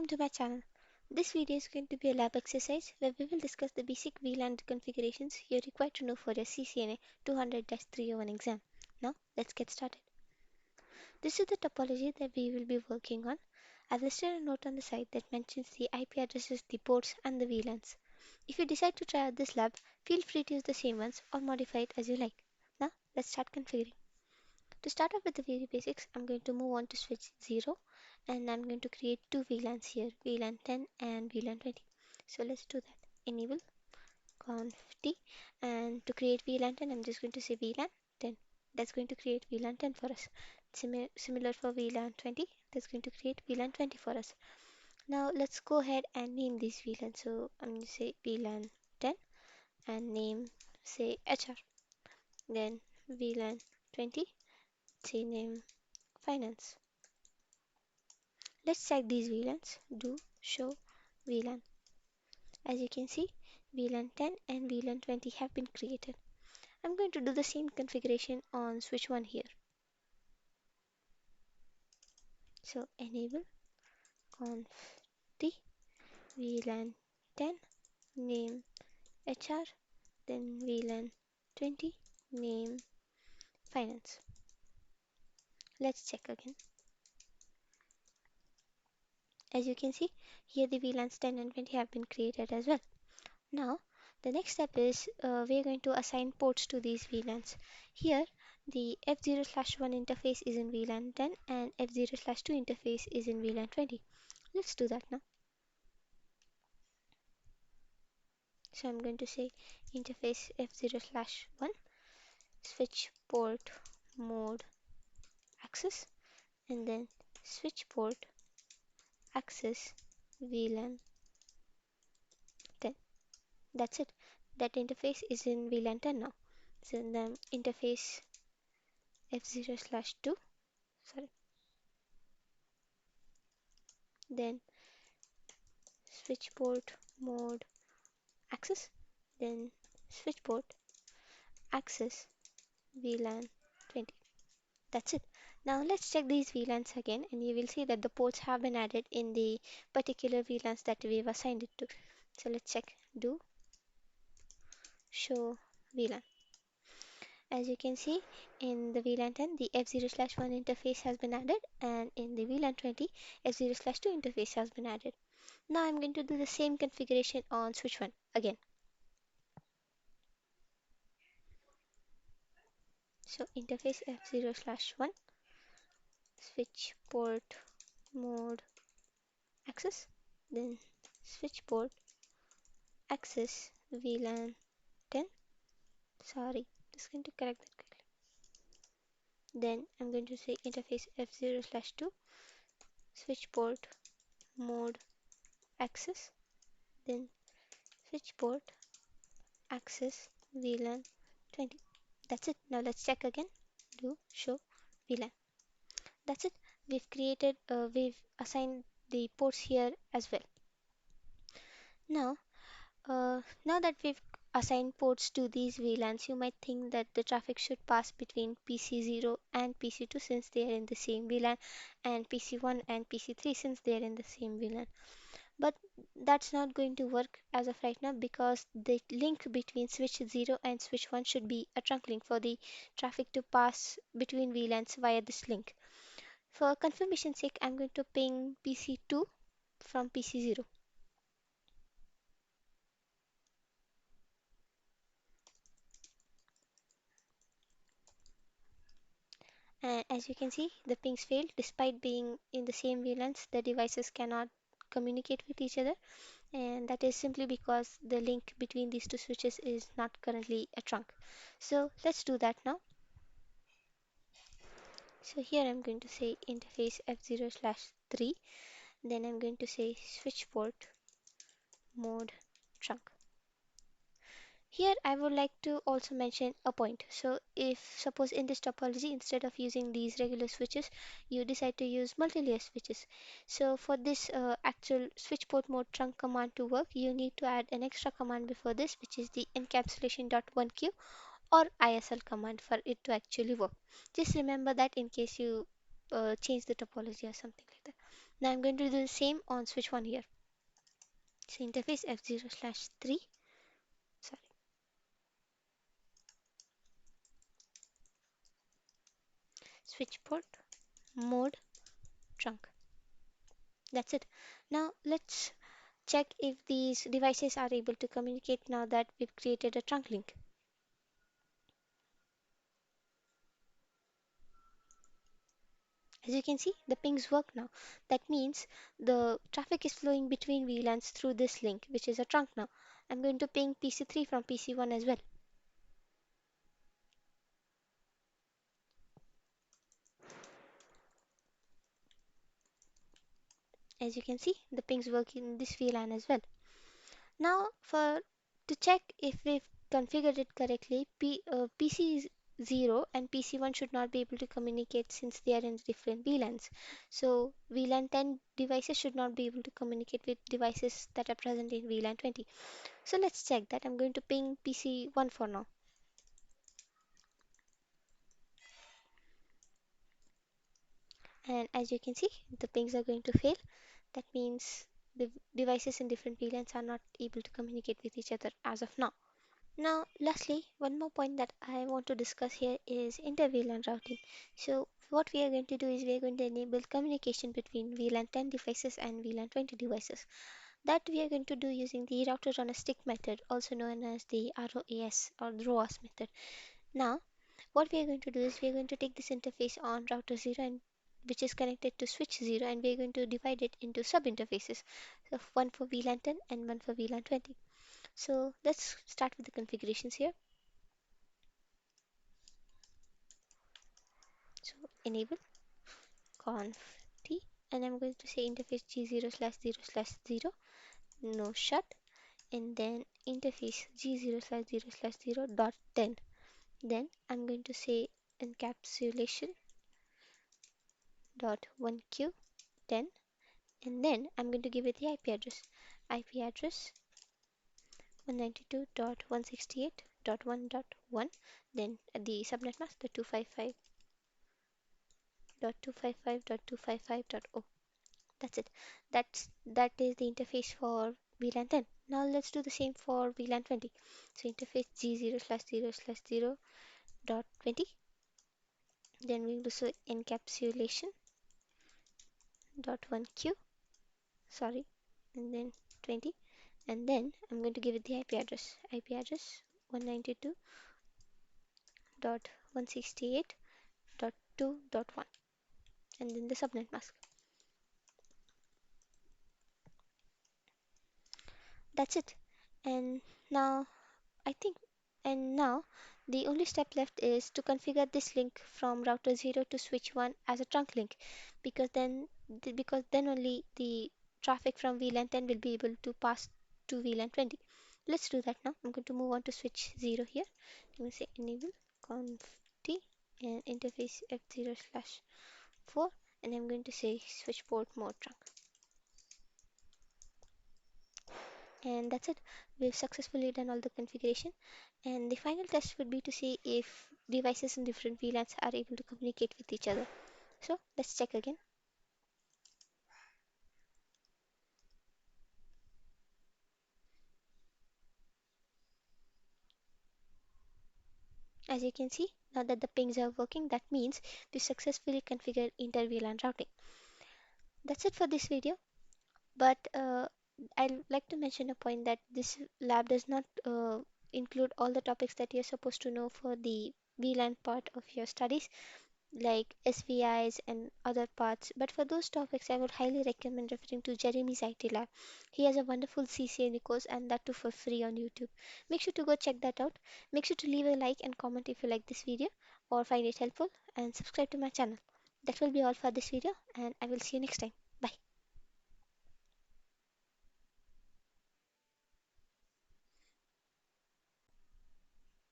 welcome to my channel. This video is going to be a lab exercise where we will discuss the basic VLAN configurations you're required to know for your CCNA 200-301 exam. Now, let's get started. This is the topology that we will be working on. I've listed a note on the side that mentions the IP addresses, the ports, and the VLANs. If you decide to try out this lab, feel free to use the same ones or modify it as you like. Now, let's start configuring. To start off with the very basics, I'm going to move on to switch 0 and I'm going to create two VLANs here, VLAN 10 and VLAN 20. So let's do that. Enable conf t, and to create VLAN 10, I'm just going to say VLAN 10. That's going to create VLAN 10 for us. Similar for VLAN 20, that's going to create VLAN 20 for us. Now let's go ahead and name these VLAN. So I'm going to say VLAN 10 and name say HR. Then VLAN 20, say name finance. Let's check these VLANs. Do show VLAN. As you can see, VLAN 10 and VLAN 20 have been created. I'm going to do the same configuration on switch 1 here. So enable conf t VLAN 10 name HR, then VLAN 20 name finance. Let's check again. As you can see, here the VLANs 10 and 20 have been created as well. Now, the next step is we're going to assign ports to these VLANs. Here, the F0/1 interface is in VLAN 10 and F0/2 interface is in VLAN 20. Let's do that now. So I'm going to say interface F0/1, switch port mode access, and then switch port access VLAN 10. That's it. That interface is in VLAN 10 now. So the interface F0/2, sorry, then switch port mode access, then switch port access VLAN 20. That's it. Now let's check these VLANs again and you will see that the ports have been added in the particular VLANs that we've assigned it to. So let's check do show VLAN. As you can see, in the VLAN 10 the F0/1 interface has been added, and in the VLAN 20 F0/2 interface has been added. Now I'm going to do the same configuration on switch 1 again. So interface F0/1, switch port mode access, then switch port access VLAN 10. Sorry, just going to correct that quickly. Then I'm going to say interface F0/2, switch port mode access, then switch port access VLAN 20. That's it. Now let's check again. Do show VLAN. That's it. We've assigned the ports here as well. Now that we've assigned ports to these VLANs, you might think that the traffic should pass between PC0 and PC2 since they are in the same VLAN, and PC1 and PC3 since they are in the same VLAN. But that's not going to work as of right now because the link between switch 0 and switch 1 should be a trunk link for the traffic to pass between VLANs via this link. For confirmation sake, I'm going to ping PC2 from PC0. And as you can see, the pings failed. Despite being in the same VLANs, the devices cannot communicate with each other. And that is simply because the link between these two switches is not currently a trunk. So let's do that now. So here I'm going to say interface F0/3. Then I'm going to say switch port mode trunk. Here I would like to also mention a point. So if suppose in this topology instead of using these regular switches you decide to use multi-layer switches. So for this actual switch port mode trunk command to work, you need to add an extra command before this, which is the encapsulation.1q or ISL command for it to actually work. Just remember that in case you change the topology or something like that. Now I'm going to do the same on switch 1 here. So interface F0/3, sorry, switch port, mode, trunk. That's it. Now let's check if these devices are able to communicate now that we've created a trunk link. As you can see, the pings work now. That means the traffic is flowing between VLANs through this link, which is a trunk now. I'm going to ping PC3 from PC1 as well. As you can see, the pings work in this VLAN as well. Now, to check if we've configured it correctly, PC0 and PC1 should not be able to communicate since they are in different VLANs. So VLAN 10 devices should not be able to communicate with devices that are present in VLAN 20. So let's check that. I'm going to ping PC1 for now. And as you can see, the pings are going to fail. That means the devices in different VLANs are not able to communicate with each other as of now. Now, lastly, one more point that I want to discuss here is inter-VLAN routing. So, what we are going to do is we are going to enable communication between VLAN 10 devices and VLAN 20 devices. That we are going to do using the router on a stick method, also known as the ROAS or the ROAS method. Now, what we are going to do is we are going to take this interface on router 0 and which is connected to switch 0, and we are going to divide it into sub-interfaces. So, one for VLAN 10 and one for VLAN 20. So let's start with the configurations here. So enable conf t, and I'm going to say interface G0/0/0, no shut, and then interface G0/0/0 dot 10. Then I'm going to say encapsulation dot 1q 10, and then I'm going to give it the IP address. IP address 192.168.1.1, then the subnet mask the 255.255.255.0. That's it. That is the interface for VLAN 10. Now let's do the same for VLAN 20. So interface G0/0/0 dot 20. Then we'll do so encapsulation dot 1q, sorry, and then 20. And then I'm going to give it the IP address. IP address 192.168.2.1, and then the subnet mask. That's it. And now I think, and now the only step left is to configure this link from router 0 to switch 1 as a trunk link, because then only the traffic from VLAN 10 will be able to pass to VLAN 20. Let's do that now. I'm going to move on to switch 0 here. I'm going to say enable conf t and interface F0/4, and I'm going to say switch port mode trunk. And that's it. We've successfully done all the configuration, and the final test would be to see if devices in different VLANs are able to communicate with each other. So let's check again. As you can see, now that the pings are working, that means we successfully configured inter VLAN routing. That's it for this video, but I'd like to mention a point that this lab does not include all the topics that you're supposed to know for the VLAN part of your studies, like SVIs and other parts. But for those topics, I would highly recommend referring to Jeremy's IT Lab. He has a wonderful CCNA course, and that too for free on YouTube. Make sure to go check that out. Make sure to leave a like and comment if you like this video or find it helpful, and subscribe to my channel. That will be all for this video, and I will see you next time.